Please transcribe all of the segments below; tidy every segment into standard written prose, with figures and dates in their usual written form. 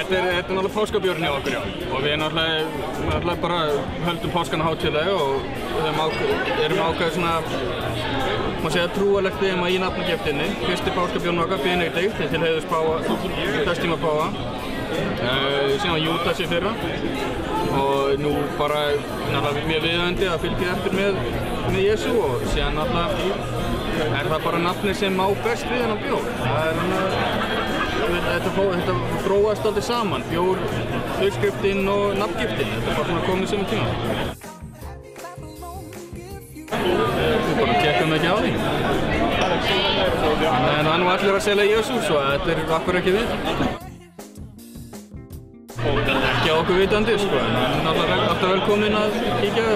þetta er náttúrulega páskabjórn hjá okkur, já. Og við náttúrulega bara höldum páskana hátíðlega og erum ákveðið svona, má segja trúarlegt þema í nafnagiftinni. Fyrsti páskabjórn okkar, Benedikt, til heiðurs þess tíma páfa. Síðan Júdas í fyrra. Og nú bara náttúrulega mjög viðeigandi að fylgja eftir með Jesú og síðan náttúrulega er það bara nafnið sem á best við þennan bjór. Þetta þróast aldrei saman, bjór, uppskriftin og nafngiftin. Þetta er bara svona komið sem tíma. Við bara tekkum ekki á því. En það er nú allir að selja Jesú, svo þetta er akkur ekki við. Ekki á okkur vitandi, sko, en alltaf velkomin að kíkja.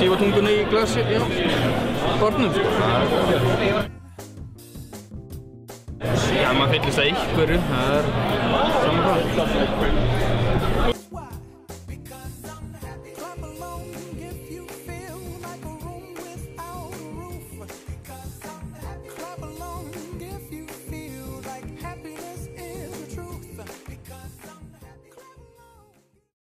Dýfa tungunni í glasi, já, bornum, sko. Já, maður fyllist að einhverju, það er saman